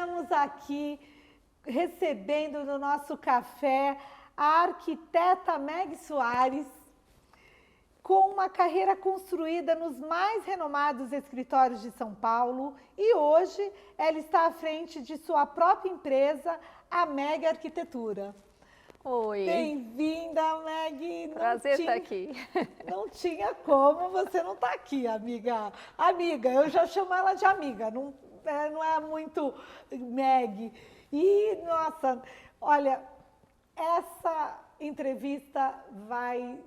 estamos aqui recebendo no nosso café a arquiteta Meg Soares, com uma carreira construída nos mais renomados escritórios de São Paulo, e hoje ela está à frente de sua própria empresa, a Meg Arquitetura. Oi. Bem-vinda, Meg. Prazer estar aqui. Não tinha como você não estar aqui, amiga. Amiga, eu já chamo ela de amiga, não é muito Meg. E, nossa, olha, essa entrevista vai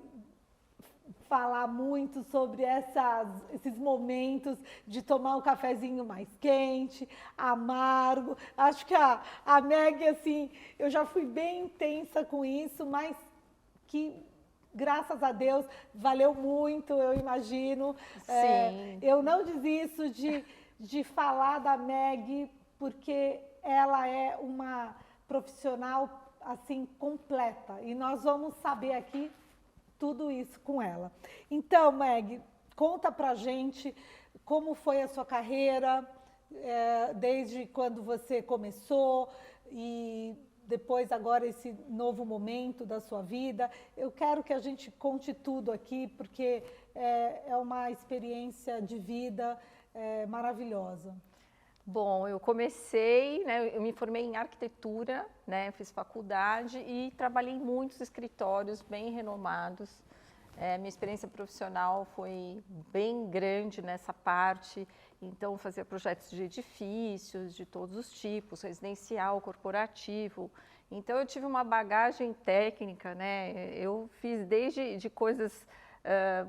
falar muito sobre esses momentos de tomar um cafezinho mais quente, amargo. Acho que a Meg, assim, eu já fui bem intensa com isso, mas que, graças a Deus, valeu muito, eu imagino. Sim. Eu não desisto de falar da Meg, porque ela é uma profissional, assim, completa. E nós vamos saber aqui tudo isso com ela. Então, Meg, conta pra gente como foi a sua carreira, desde quando você começou e depois agora esse novo momento da sua vida. Eu quero que a gente conte tudo aqui, porque é uma experiência de vida maravilhosa. Bom, eu comecei, né, eu me formei em arquitetura, né, fiz faculdade e trabalhei em muitos escritórios bem renomados. Minha experiência profissional foi bem grande nessa parte, então fazia projetos de edifícios de todos os tipos, residencial, corporativo. Então eu tive uma bagagem técnica, né, eu fiz desde de coisas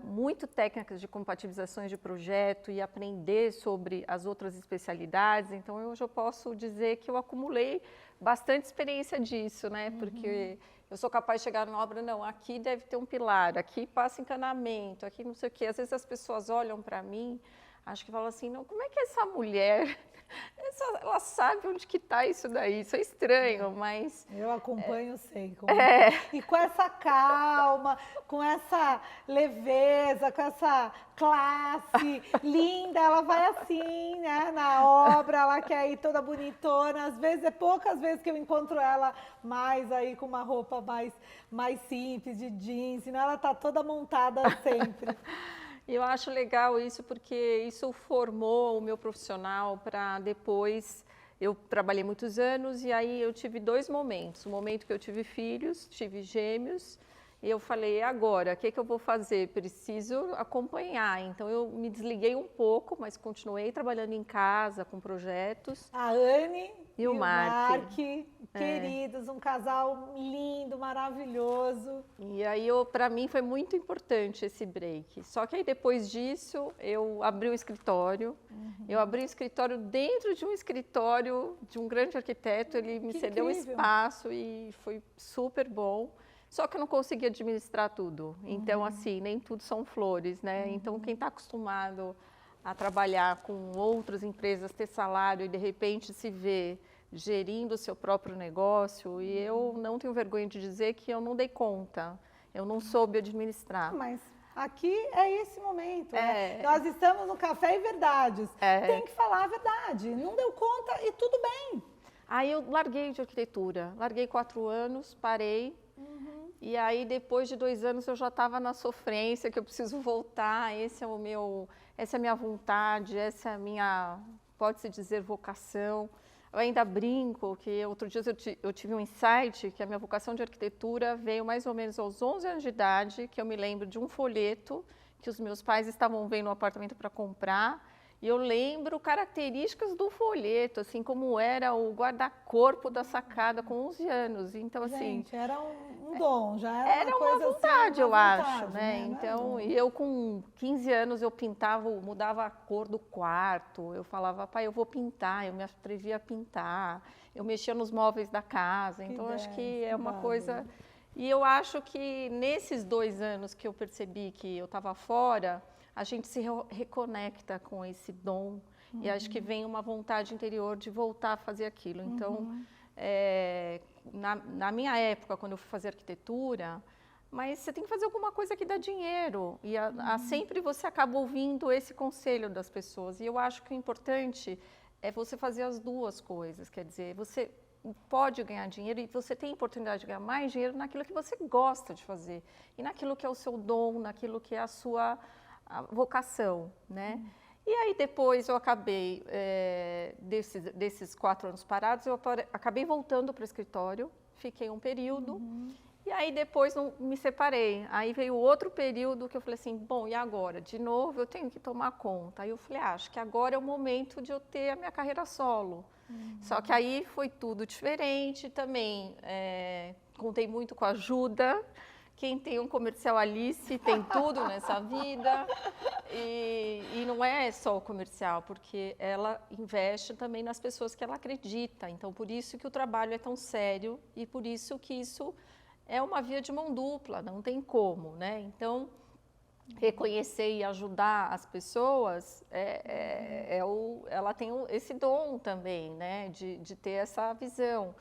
muito técnicas de compatibilizações de projeto e aprender sobre as outras especialidades. Então, hoje eu posso dizer que eu acumulei bastante experiência disso, né? Porque eu sou capaz de chegar numa obra, não, aqui deve ter um pilar, aqui passa encanamento, aqui não sei o quê. Às vezes as pessoas olham para mim, acho que falam assim, não, como é que essa mulher, ela sabe onde que está isso daí? Isso é estranho, mas... Eu acompanho, sei. E com essa calma, com essa leveza, com essa classe linda, ela vai assim, né, na obra, ela quer ir toda bonitona. Às vezes, poucas vezes que eu encontro ela mais aí com uma roupa mais simples, de jeans, senão ela tá toda montada sempre. Eu acho legal isso porque isso formou o meu profissional para depois. Eu trabalhei muitos anos e aí eu tive dois momentos. O momento que eu tive filhos, tive gêmeos, e eu falei, agora, o que eu vou fazer? Preciso acompanhar. Então eu me desliguei um pouco, mas continuei trabalhando em casa com projetos. A Anne e o Mark, queridos, um casal lindo, maravilhoso. E aí, para mim, foi muito importante esse break. Só que aí, depois disso, eu abri um escritório. Eu abri um escritório dentro de um escritório de um grande arquiteto. Ele me cedeu um espaço e foi super bom. Só que eu não conseguia administrar tudo. Então, assim, nem tudo são flores, né? Então, quem está acostumado a trabalhar com outras empresas, ter salário e de repente se ver gerindo o seu próprio negócio, e eu não tenho vergonha de dizer que eu não dei conta, eu não soube administrar. Mas aqui é esse momento, né? Nós estamos no Café e Verdades, tem que falar a verdade, não deu conta e tudo bem. Aí eu larguei de arquitetura, larguei 4 anos, parei. E aí, depois de 2 anos, eu já estava na sofrência, que eu preciso voltar, essa é a minha vontade, essa é a minha, pode-se dizer, vocação. Eu ainda brinco que outro dia eu tive um insight, que a minha vocação de arquitetura veio mais ou menos aos 11 anos de idade, que eu me lembro de um folheto que os meus pais estavam vendo um apartamento para comprar. E eu lembro características do folheto, assim, como era o guarda-corpo da sacada com 11 anos. Então, assim... Gente, era um dom, já era uma coisa vontade, assim, eu acho, né? Então, e eu com 15 anos, eu pintava, mudava a cor do quarto. Eu falava, pai, eu vou pintar, eu me atrevia a pintar. Eu mexia nos móveis da casa. Então, acho que é uma coisa... E eu acho que nesses 2 anos que eu percebi que eu estava fora... a gente se reconecta com esse dom e acho que vem uma vontade interior de voltar a fazer aquilo. Então, na minha época, quando eu fui fazer arquitetura, mas você tem que fazer alguma coisa que dá dinheiro. E sempre você acaba ouvindo esse conselho das pessoas. E eu acho que o importante é você fazer as duas coisas, quer dizer, você pode ganhar dinheiro e você tem a oportunidade de ganhar mais dinheiro naquilo que você gosta de fazer e naquilo que é o seu dom, naquilo que é a sua vocação, né? E aí depois eu acabei, desses 4 anos parados, eu acabei voltando para o escritório, fiquei um período, e aí depois não me separei. Aí veio outro período que eu falei assim, bom, e agora? De novo eu tenho que tomar conta. Aí eu falei, acho que agora é o momento de eu ter a minha carreira solo. Só que aí foi tudo diferente também. Contei muito com a ajuda. Quem tem um comercial Alice tem tudo nessa vida. E não é só o comercial, porque ela investe também nas pessoas que ela acredita. Então, por isso que o trabalho é tão sério e por isso que isso é uma via de mão dupla, não tem como, né? Então, reconhecer e ajudar as pessoas, ela tem esse dom também, né? De ter essa visão.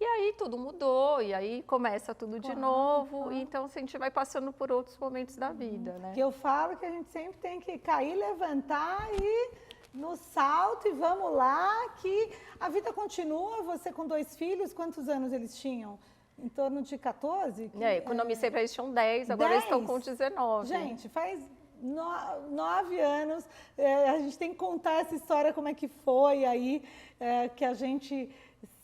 E aí tudo mudou, e aí começa tudo de novo, então a gente vai passando por outros momentos da vida, né? Que eu falo que a gente sempre tem que cair, levantar e no salto e vamos lá, que a vida continua. Você com 2 filhos, quantos anos eles tinham? Em torno de 14? Quando eu me para eles tinham 10, agora eles estão com 19. Gente, faz 9 anos, a gente tem que contar essa história, como é que foi aí, que a gente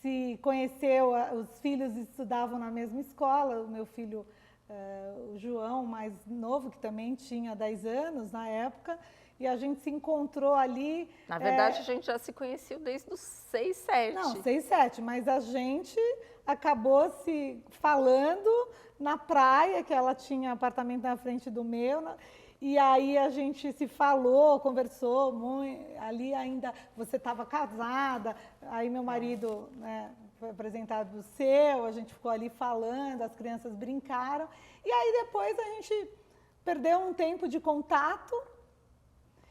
se conheceu, os filhos estudavam na mesma escola, o meu filho, o João, mais novo, que também tinha 10 anos na época, e a gente se encontrou ali. Na verdade, a gente já se conheceu desde os 6, 7. Não, 6, 7, mas a gente acabou se falando na praia, que ela tinha apartamento na frente do meu, e aí a gente se falou, conversou muito, ali ainda você estava casada, aí meu marido, né, foi apresentado do seu, a gente ficou ali falando, as crianças brincaram, e aí depois a gente perdeu um tempo de contato.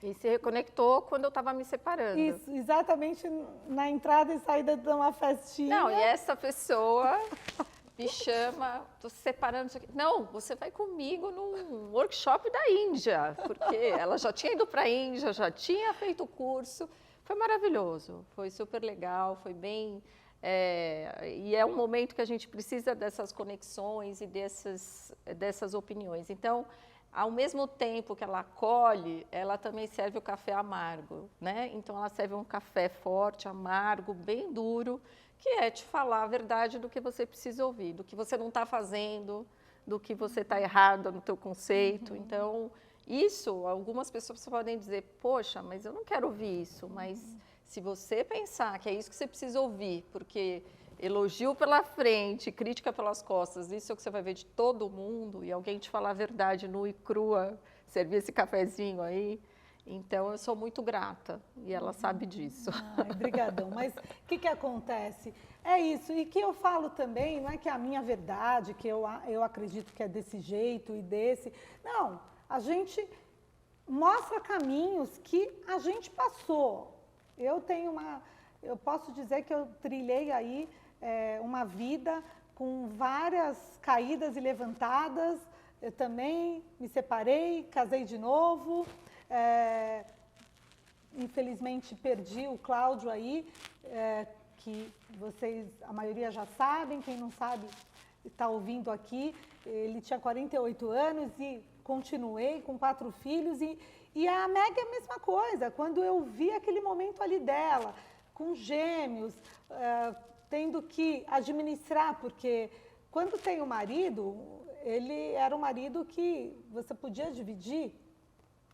E se reconectou quando eu estava me separando. Isso, exatamente na entrada e saída de uma festinha. Não, e essa pessoa me chama, estou se separando. Não, você vai comigo num workshop da Índia, porque ela já tinha ido para a Índia, já tinha feito o curso. Foi maravilhoso, foi super legal, foi bem... e é um momento que a gente precisa dessas conexões e dessas opiniões. Então, ao mesmo tempo que ela acolhe, ela também serve o café amargo, né? Então, ela serve um café forte, amargo, bem duro, que é te falar a verdade do que você precisa ouvir, do que você não está fazendo, do que você está errado no teu conceito. Então, isso, algumas pessoas podem dizer, poxa, mas eu não quero ouvir isso, mas se você pensar que é isso que você precisa ouvir, porque elogio pela frente, crítica pelas costas, isso é o que você vai ver de todo mundo, e alguém te falar a verdade nua e crua, servir esse cafezinho aí, então eu sou muito grata, e ela sabe disso. Ai, brigadão. Mas o que acontece? É isso, e que eu falo também, não é que é a minha verdade, que eu acredito que é desse jeito e desse, não, a gente mostra caminhos que a gente passou. Eu posso dizer que eu trilhei aí uma vida com várias caídas e levantadas. Eu também me separei, casei de novo. Infelizmente perdi o Cláudio aí, que vocês, a maioria já sabem, quem não sabe está ouvindo aqui. Ele tinha 48 anos e continuei com 4 filhos. E a Meg é a mesma coisa, quando eu vi aquele momento ali dela, com gêmeos, tendo que administrar, porque quando tem o marido, ele era um marido que você podia dividir,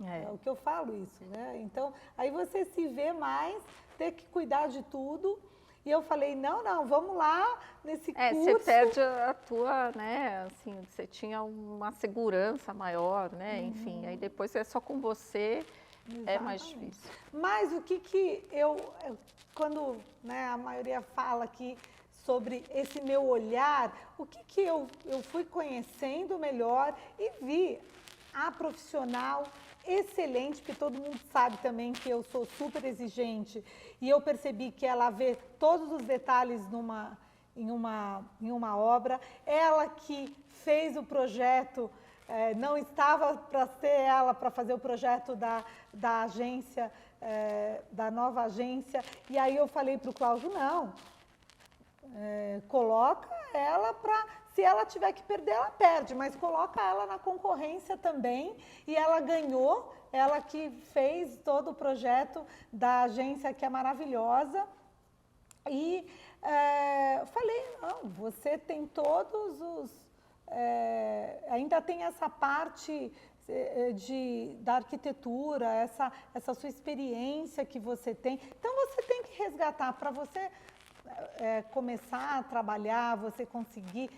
é o que eu falo isso, né? Então, aí você se vê mais, ter que cuidar de tudo, e eu falei, não, vamos lá nesse curso. Você perde a tua, né, assim, você tinha uma segurança maior, né, enfim, aí depois é só com você, exatamente. É mais difícil. Mas o que quando, né, a maioria fala aqui sobre esse meu olhar, o que eu fui conhecendo melhor e vi a profissional excelente, porque todo mundo sabe também que eu sou super exigente, e eu percebi que ela vê todos os detalhes em uma obra, ela que fez o projeto não estava para ser ela para fazer o projeto da agência, da nova agência. E aí eu falei para o Cláudio, não, coloca ela para, se ela tiver que perder, ela perde, mas coloca ela na concorrência também. E ela ganhou, ela que fez todo o projeto da agência, que é maravilhosa. E falei, não, você tem todos os... ainda tem essa parte da arquitetura, essa sua experiência que você tem. Então, você tem que resgatar para você começar a trabalhar, você conseguir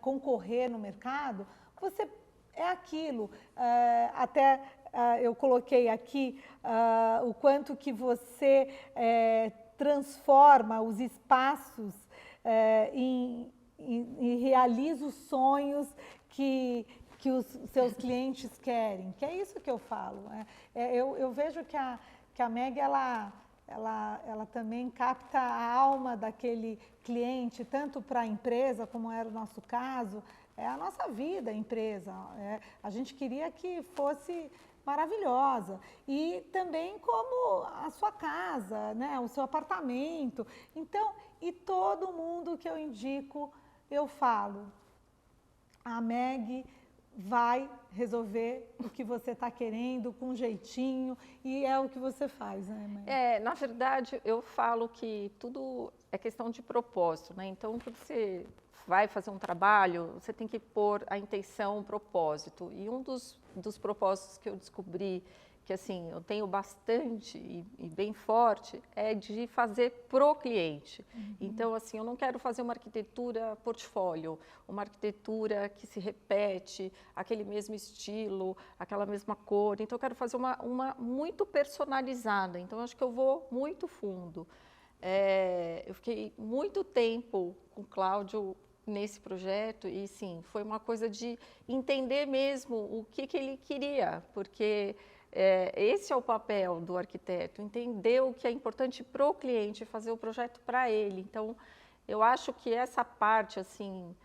concorrer no mercado, você é aquilo. Eu coloquei aqui o quanto que você transforma os espaços e realiza os sonhos que os seus clientes querem, que é isso que eu falo. Eu vejo que a Meg, ela também capta a alma daquele cliente, tanto para a empresa, como era o nosso caso, é a nossa vida, a empresa. A gente queria que fosse maravilhosa. E também como a sua casa, né, o seu apartamento. Então, e todo mundo que eu indico, eu falo, a Meg vai resolver o que você está querendo com jeitinho, e é o que você faz, né, Meg? Na verdade, eu falo que tudo é questão de propósito, né? Então, quando você vai fazer um trabalho, você tem que pôr a intenção, o propósito. E um dos propósitos que eu descobri, que assim, eu tenho bastante e bem forte, é de fazer pro cliente. Uhum. Então, assim, eu não quero fazer uma arquitetura portfólio, uma arquitetura que se repete, aquele mesmo estilo, aquela mesma cor. Então, eu quero fazer uma muito personalizada. Então, eu acho que eu vou muito fundo. Eu fiquei muito tempo com o Cláudio nesse projeto e, sim, foi uma coisa de entender mesmo o que ele queria, porque esse é o papel do arquiteto, entender o que é importante para o cliente, fazer o projeto para ele. Então, eu acho que essa parte, assim,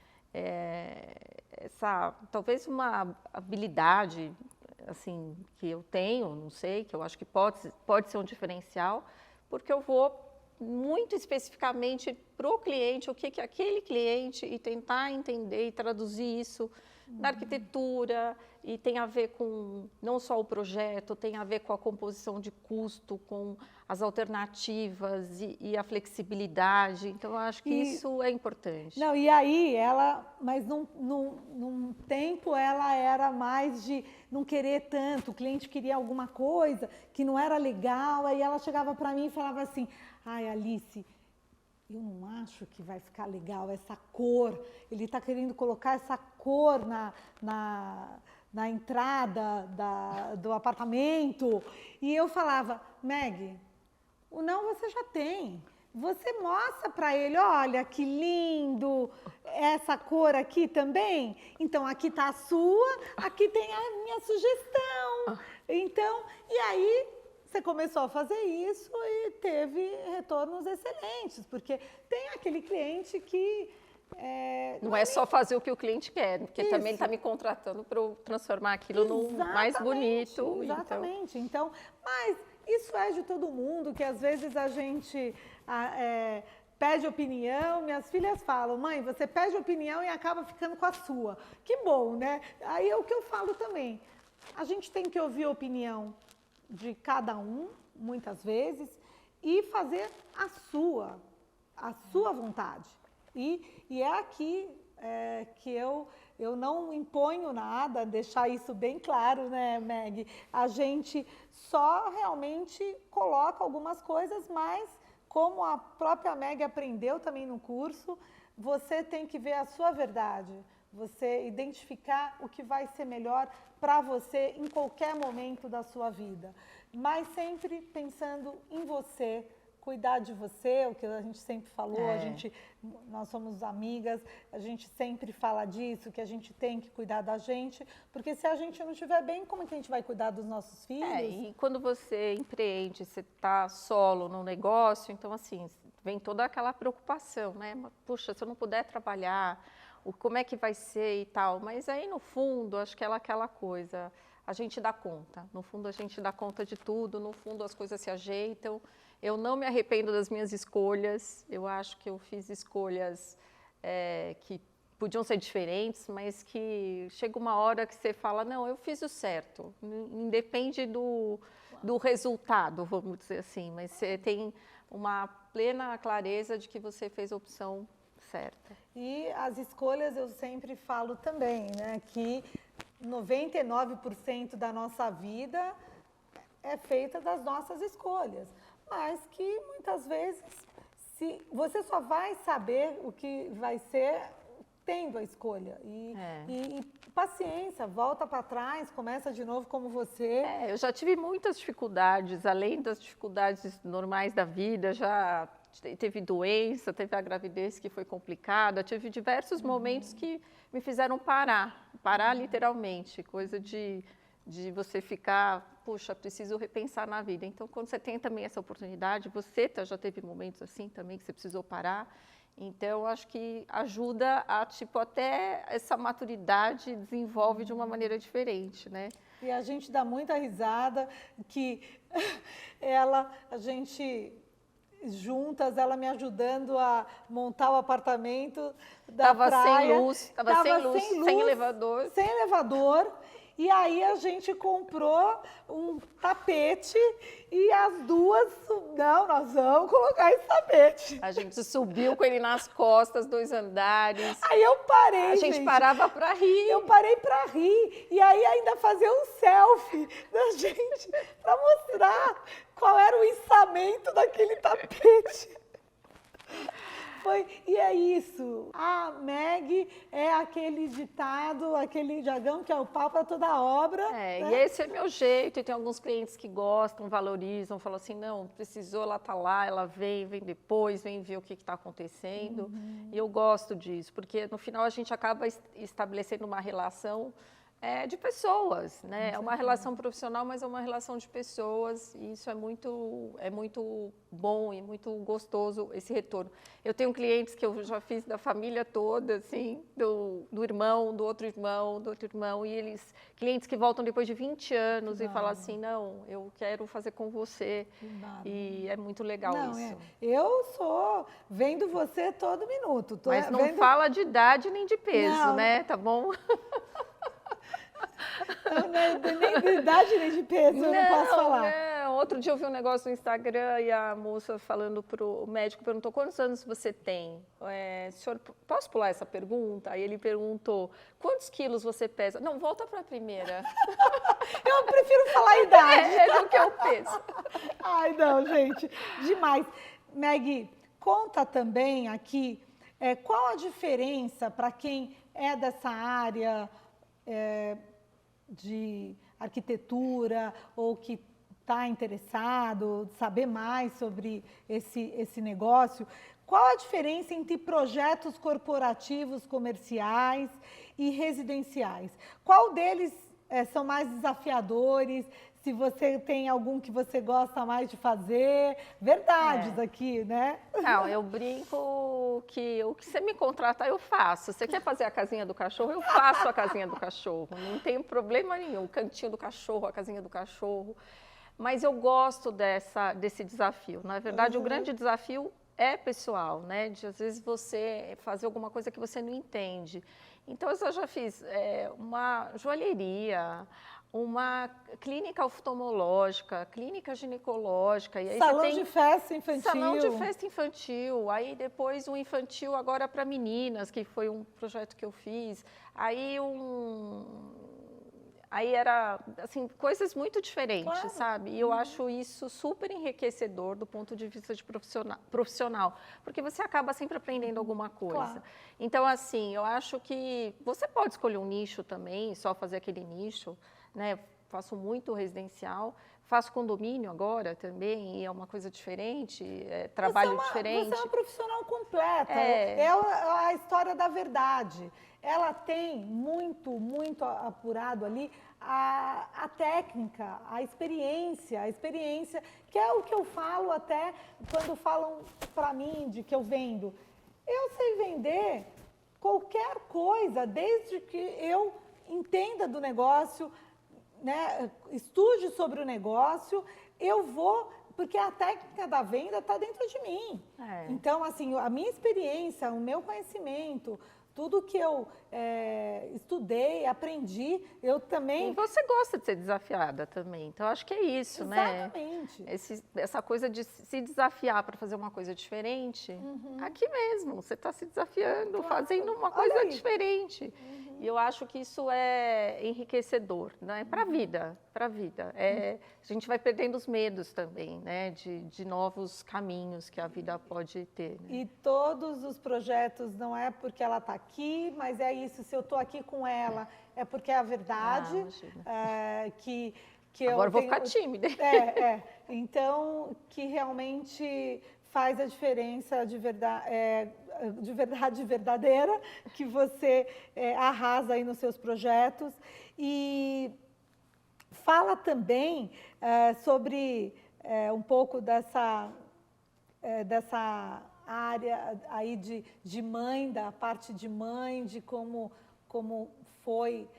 talvez uma habilidade, assim, que eu tenho, não sei, que eu acho que pode ser um diferencial, porque eu vou muito especificamente para o cliente, o que é aquele cliente, e tentar entender e traduzir isso na arquitetura, e tem a ver com não só o projeto, tem a ver com a composição de custo, com as alternativas e a flexibilidade. Então, eu acho que isso é importante. Não, e aí mas num tempo ela era mais de não querer tanto, o cliente queria alguma coisa que não era legal, aí ela chegava para mim e falava assim, ai, Alice, eu não acho que vai ficar legal essa cor, ele está querendo colocar essa cor na entrada do apartamento. E eu falava, Meg, o não você já tem. Você mostra para ele, olha que lindo, essa cor aqui também. Então, aqui está a sua, aqui tem a minha sugestão. Então, e aí você começou a fazer isso e teve retornos excelentes, porque tem aquele cliente que... não é só fazer o que o cliente quer, porque isso. Também ele está me contratando para eu transformar aquilo no mais bonito. Exatamente. Então, mas isso é de todo mundo, que às vezes a gente pede opinião, minhas filhas falam, mãe, você pede opinião e acaba ficando com a sua. Que bom, né? Aí é o que eu falo também. A gente tem que ouvir a opinião de cada um, muitas vezes, e fazer a sua vontade. E é aqui que eu não imponho nada, deixar isso bem claro, né, Meg? A gente só realmente coloca algumas coisas, mas como a própria Meg aprendeu também no curso, você tem que ver a sua verdade, você identificar o que vai ser melhor para você em qualquer momento da sua vida, mas sempre pensando em você, cuidar de você, o que a gente sempre falou, nós somos amigas, a gente sempre fala disso, que a gente tem que cuidar da gente, porque se a gente não estiver bem, como que a gente vai cuidar dos nossos filhos? E quando você empreende, você está solo no negócio, então assim, vem toda aquela preocupação, né? Puxa, se eu não puder trabalhar, como é que vai ser e tal. Mas aí, no fundo, acho que é aquela coisa, a gente dá conta. No fundo, a gente dá conta de tudo, no fundo, as coisas se ajeitam. Eu não me arrependo das minhas escolhas, eu acho que eu fiz escolhas que podiam ser diferentes, mas que chega uma hora que você fala, não, eu fiz o certo, independe do resultado, vamos dizer assim, mas você tem uma plena clareza de que você fez a opção certa. E as escolhas, eu sempre falo também, né, que 99% da nossa vida é feita das nossas escolhas, mas que muitas vezes você só vai saber o que vai ser tendo a escolha. E paciência, volta para trás, começa de novo como você. Eu já tive muitas dificuldades, além das dificuldades normais da vida, já teve doença, teve a gravidez que foi complicada, tive diversos momentos que me fizeram parar literalmente, coisa de você ficar, puxa, preciso repensar na vida. Então, quando você tem também essa oportunidade, você já teve momentos assim também que você precisou parar. Então, acho que ajuda a, tipo, até essa maturidade desenvolve de uma maneira diferente, né? E a gente dá muita risada que a gente juntas, ela me ajudando a montar o apartamento da praia. Tava sem luz, sem elevador. Sem elevador. E aí a gente comprou um tapete e as duas, não, nós vamos colocar esse tapete. A gente subiu com ele nas costas, 2 andares. Aí eu parei, A gente parava para rir. Eu parei para rir. E aí ainda fazer um selfie da gente para mostrar qual era o içamento daquele tapete. E é isso. A Meg é aquele ditado, aquele jargão que é o pau para toda obra. Né? E esse é meu jeito. E tem alguns clientes que gostam, valorizam, falam assim, não, precisou, ela está lá, ela vem depois, vem ver o que está acontecendo. E eu gosto disso, porque no final a gente acaba estabelecendo uma relação de pessoas, né? É uma relação profissional, mas é uma relação de pessoas, e isso é muito bom e muito gostoso, esse retorno. Eu tenho clientes que eu já fiz da família toda, assim, do irmão, do outro irmão, e clientes que voltam depois de 20 anos e falam assim, não, eu quero fazer com você, e é muito legal isso. Eu sou vendo você todo minuto. Mas não fala de idade nem de peso, né? Tá bom? Nem de idade, nem de peso, eu não posso falar. Não. Outro dia eu vi um negócio no Instagram e a moça falando o médico perguntou, quantos anos você tem? Senhor, posso pular essa pergunta? Aí ele perguntou, quantos quilos você pesa? Não, volta para a primeira. Eu prefiro falar a idade. É do que eu peso. Ai, não, gente, demais. Meg, conta também aqui, qual a diferença para quem é dessa área de arquitetura ou que está interessado, saber mais sobre esse negócio, qual a diferença entre projetos corporativos, comerciais e residenciais? Qual deles são mais desafiadores? Se você tem algum que você gosta mais de fazer, verdades aqui, né? Não, eu brinco que o que você me contratar, eu faço. Você quer fazer a casinha do cachorro? Eu faço a casinha do cachorro. Não tem problema nenhum. O cantinho do cachorro, a casinha do cachorro. Mas eu gosto desse desafio. Na verdade, o grande desafio é pessoal, né? De às vezes você fazer alguma coisa que você não entende. Então, eu já fiz uma joalheria, uma clínica oftalmológica, clínica ginecológica. E aí salão de festa infantil. Salão de festa infantil. Aí depois um infantil agora para meninas, que foi um projeto que eu fiz. Aí era, assim, coisas muito diferentes, claro. Sabe? E eu acho isso super enriquecedor do ponto de vista de profissional, porque você acaba sempre aprendendo alguma coisa. Claro. Então, assim, eu acho que você pode escolher um nicho também, só fazer aquele nicho, né? Faço muito residencial, faço condomínio agora também, e é uma coisa diferente, trabalho diferente. Você é uma profissional completa, é a história da verdade. Ela tem muito apurado ali a técnica, a experiência, que é o que eu falo até quando falam para mim de que eu vendo. Eu sei vender qualquer coisa, desde que eu entenda do negócio, né, estude sobre o negócio, eu vou, porque a técnica da venda está dentro de mim. Então, assim, a minha experiência, o meu conhecimento, tudo que eu estudei, aprendi, eu também... E você gosta de ser desafiada também, então acho que é isso, Exatamente. né? Essa coisa de se desafiar para fazer uma coisa diferente, aqui mesmo, você está se desafiando, Claro. fazendo uma Olha coisa aí. diferente. E eu acho que isso é enriquecedor, né? Para a vida, para a vida. A gente vai perdendo os medos também, né? De novos caminhos que a vida pode ter. Né? E todos os projetos, não é porque ela está aqui, mas é isso, se eu estou aqui com ela, é porque é a verdade. Que Agora eu vou tenho, ficar tímida. Então, que realmente faz a diferença de verdade verdadeira, que você arrasa aí nos seus projetos. E fala também sobre um pouco dessa área aí de mãe, da parte de mãe, de como foi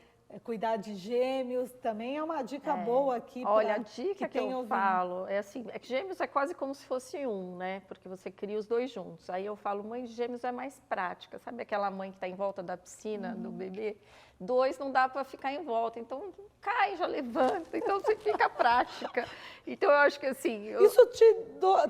cuidar de gêmeos, também é uma dica boa aqui. Olha, a dica que eu ouvindo. falo é assim, é que gêmeos é quase como se fosse um, né? Porque você cria os dois juntos. Aí eu falo, mãe de gêmeos é mais prática. Sabe aquela mãe que está em volta da piscina do bebê? Dois não dá para ficar em volta, então cai, já levanta, então você fica prática. Então eu acho que assim... Isso te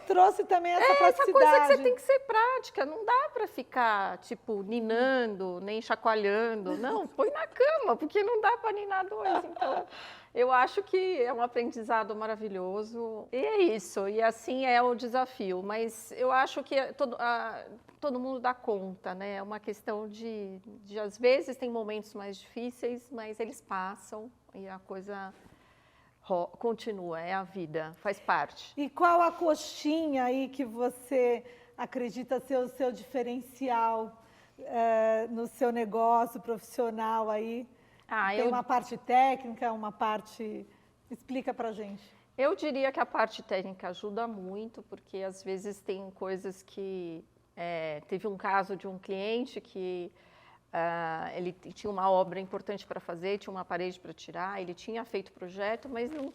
trouxe também essa praticidade. Essa coisa que você tem que ser prática, não dá para ficar, tipo, ninando, nem chacoalhando. Não, põe na cama, porque não dá para ninar dois. Então, eu acho que é um aprendizado maravilhoso. E é isso, e assim é o desafio. Mas eu acho que todo mundo dá conta, né? É uma questão de às vezes, tem momentos mais difíceis, mas eles passam e a coisa continua, é a vida, faz parte. E qual a coxinha aí que você acredita ser o seu diferencial no seu negócio profissional aí? Tem uma parte técnica, uma parte... Explica pra gente. Eu diria que a parte técnica ajuda muito, porque às vezes tem coisas que... teve um caso de um cliente que ele tinha uma obra importante para fazer, tinha uma parede para tirar, ele tinha feito o projeto, mas não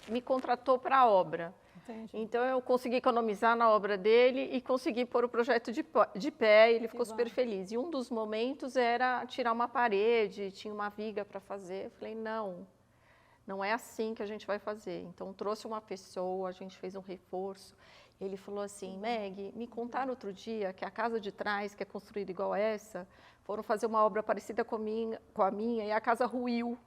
me contratou para a obra. Entendi. Então, eu consegui economizar na obra dele e consegui pôr o projeto de pé, e ele ficou super feliz. E um dos momentos era tirar uma parede, tinha uma viga para fazer. Eu falei, não é assim que a gente vai fazer. Então, trouxe uma pessoa, a gente fez um reforço. Ele falou assim, Meg, me contaram outro dia que a casa de trás, que é construída igual essa, foram fazer uma obra parecida com a minha e a casa ruiu.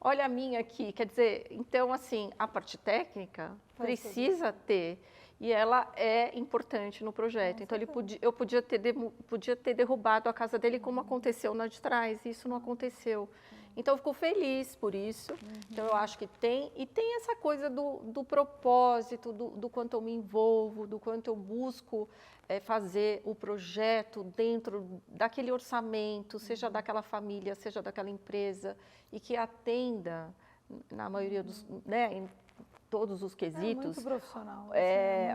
Olha a minha aqui, quer dizer, então assim, a parte técnica precisa ter e ela é importante no projeto. Então eu podia ter derrubado a casa dele como aconteceu na de trás, e isso não aconteceu. Então eu fico feliz por isso. Então eu acho que tem essa coisa do propósito, do quanto eu me envolvo, do quanto eu busco fazer o projeto dentro daquele orçamento, seja daquela família, seja daquela empresa, e que atenda, na maioria dos, né, em todos os quesitos, muito profissional,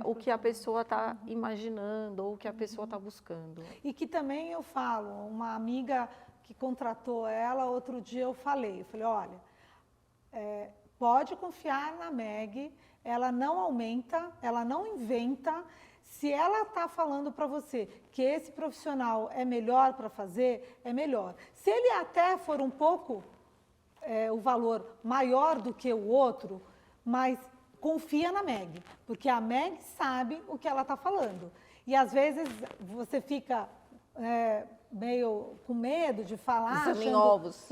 o que a pessoa está imaginando ou o que a pessoa está buscando. E que também eu falo, uma amiga que contratou ela, outro dia eu falei, olha, pode confiar na Meg, ela não aumenta, ela não inventa. Se ela está falando para você que esse profissional é melhor para fazer, é melhor. Se ele até for um pouco o valor maior do que o outro, mas confia na Meg, porque a Meg sabe o que ela está falando. E às vezes você fica meio com medo de falar. Pisando em ovos.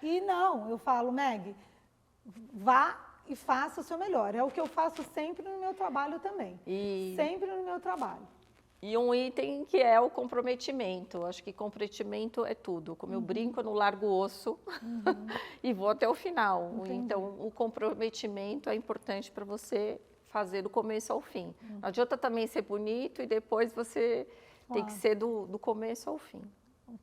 E não, eu falo, Meg, vá e faça o seu melhor. É o que eu faço sempre no meu trabalho também. Sempre no meu trabalho. E um item que é o comprometimento. Acho que comprometimento é tudo. Como eu brinco, eu não largo o osso e vou até o final. Entendi. Então, o comprometimento é importante para você fazer do começo ao fim. Não adianta também ser bonito e depois você tem que ser do começo ao fim.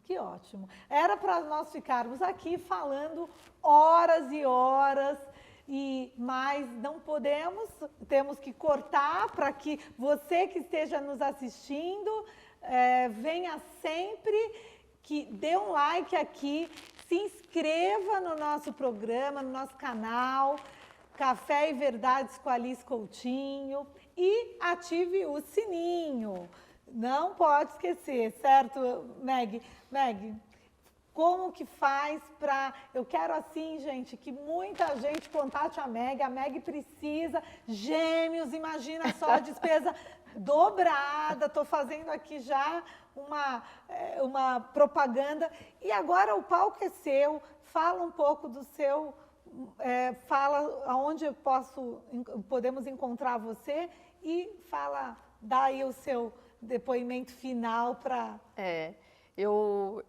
Que ótimo. Era para nós ficarmos aqui falando horas e horas, mas não podemos, temos que cortar para que você que esteja nos assistindo venha sempre, que dê um like aqui, se inscreva no nosso programa, no nosso canal, Café e Verdades com Alice Coutinho, e ative o sininho. Não pode esquecer, certo, Meg? Meg, como que faz para... Eu quero assim, gente, que muita gente contate a Meg precisa, gêmeos, imagina só a despesa dobrada, estou fazendo aqui já uma propaganda. E agora o palco é seu, fala um pouco do seu... fala aonde podemos encontrar você e dá aí o seu depoimento final para... Eu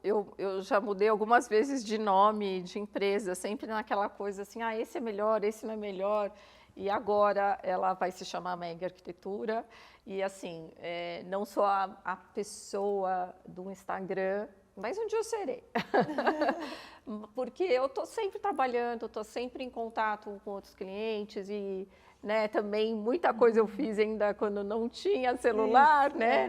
já mudei algumas vezes de nome de empresa, sempre naquela coisa assim, esse é melhor, esse não é melhor. E agora ela vai se chamar Meg Arquitetura. E assim, não sou a pessoa do Instagram, mas um dia eu serei. Porque eu estou sempre trabalhando, estou sempre em contato com outros clientes e, né, também muita coisa eu fiz ainda quando não tinha celular, isso, né?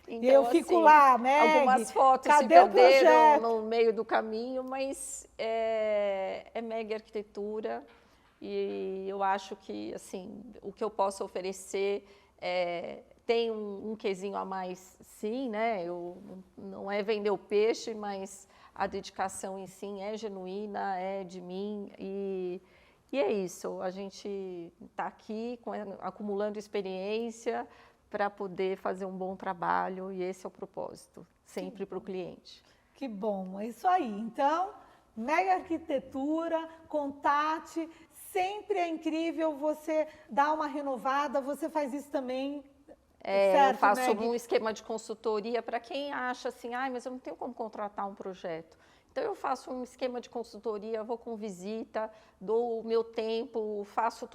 Então, eu fico assim, lá, Meg, algumas fotos se perderam no meio do caminho, mas é Meg Arquitetura e eu acho que assim, o que eu posso oferecer tem um quesinho a mais, sim, né? Não é vender o peixe, mas a dedicação em si é genuína, é de mim e é isso. A gente está aqui acumulando experiência para poder fazer um bom trabalho e esse é o propósito, sempre para o cliente. Que bom, é isso aí. Então, Meg Arquitetura, contate, sempre é incrível você dar uma renovada, você faz isso também, certo, eu faço Meg? um esquema de consultoria para quem acha assim, mas eu não tenho como contratar um projeto. Então, eu faço um esquema de consultoria, vou com visita, dou o meu tempo, faço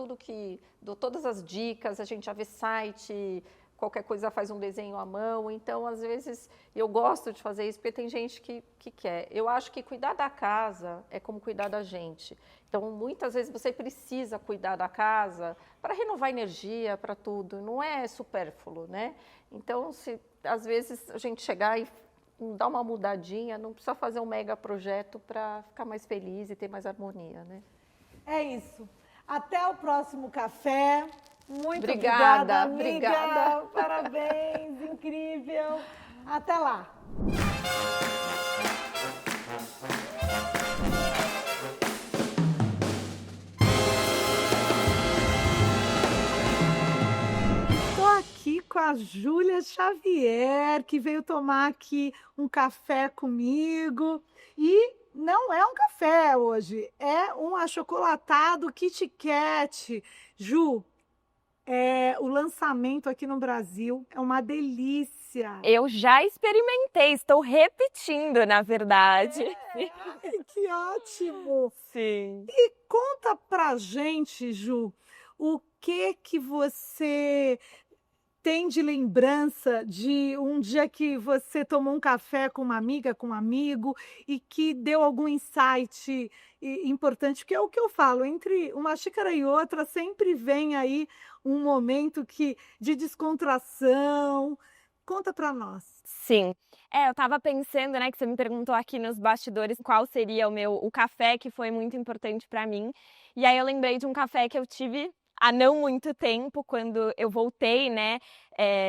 dou todas as dicas, a gente já vê site, qualquer coisa faz um desenho à mão. Então, às vezes, eu gosto de fazer isso, porque tem gente que quer. Eu acho que cuidar da casa é como cuidar da gente. Então, muitas vezes, você precisa cuidar da casa para renovar energia, para tudo. Não é supérfluo, né? Então, se às vezes a gente chegar e dar uma mudadinha, não precisa fazer um mega projeto para ficar mais feliz e ter mais harmonia, né? É isso. Até o próximo café. Muito obrigada, amiga. Obrigada. Parabéns, incrível. Até lá. Estou aqui com a Júlia Xavier, que veio tomar aqui um café comigo. E não é um café hoje, é um achocolatado Kit Kat. Ju, o lançamento aqui no Brasil é uma delícia. Eu já experimentei, estou repetindo, na verdade. Ai, que ótimo! Sim. E conta pra gente, Ju, o que você tem de lembrança de um dia que você tomou um café com uma amiga, com um amigo, e que deu algum insight importante? Porque é o que eu falo, entre uma xícara e outra sempre vem aí um momento de descontração. Conta para nós. Sim. Eu estava pensando, né, que você me perguntou aqui nos bastidores qual seria o café que foi muito importante para mim. E aí eu lembrei de um café que eu tive há não muito tempo, quando eu voltei, né,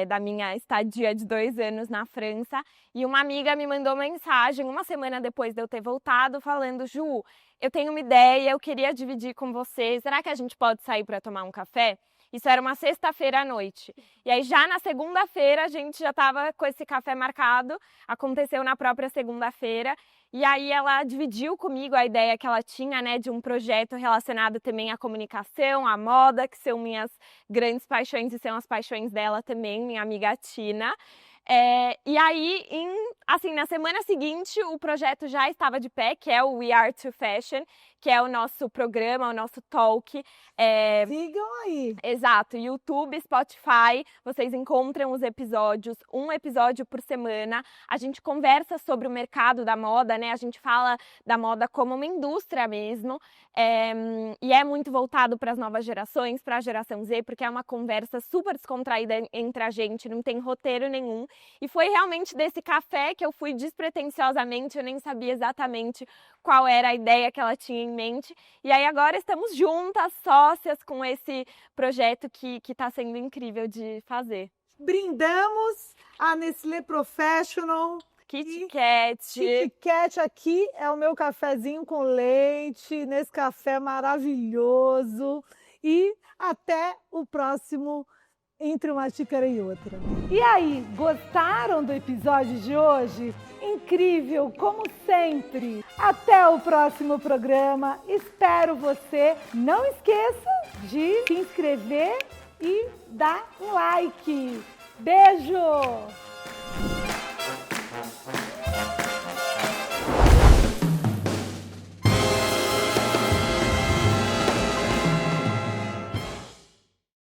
da minha estadia de 2 anos na França, e uma amiga me mandou mensagem uma semana depois de eu ter voltado, falando: Ju, eu tenho uma ideia, eu queria dividir com você, será que a gente pode sair para tomar um café? Isso era uma sexta-feira à noite. E aí já na segunda-feira a gente já estava com esse café marcado, aconteceu na própria segunda-feira. E aí ela dividiu comigo a ideia que ela tinha, né, de um projeto relacionado também à comunicação, à moda, que são minhas grandes paixões e são as paixões dela também, minha amiga Tina. E aí, assim, na semana seguinte, o projeto já estava de pé, que é o We Are to Fashion, que é o nosso programa, o nosso talk. Sigam aí. Exato, YouTube, Spotify, vocês encontram os episódios, um episódio por semana. A gente conversa sobre o mercado da moda, né? A gente fala da moda como uma indústria mesmo. E é muito voltado para as novas gerações, para a geração Z, porque é uma conversa super descontraída entre a gente, não tem roteiro nenhum. E foi realmente desse café que eu fui despretensiosamente, eu nem sabia exatamente qual era a ideia que ela tinha em mente. E aí agora estamos juntas, sócias, com esse projeto que está sendo incrível de fazer. Brindamos a Nestlé Professional. Kit Kat. Kit Kat aqui é o meu cafezinho com leite, nesse café maravilhoso. E até o próximo Entre uma Xícara e Outra. E aí, gostaram do episódio de hoje? Incrível, como sempre! Até o próximo programa. Espero você. Não esqueça de se inscrever e dar um like. Beijo!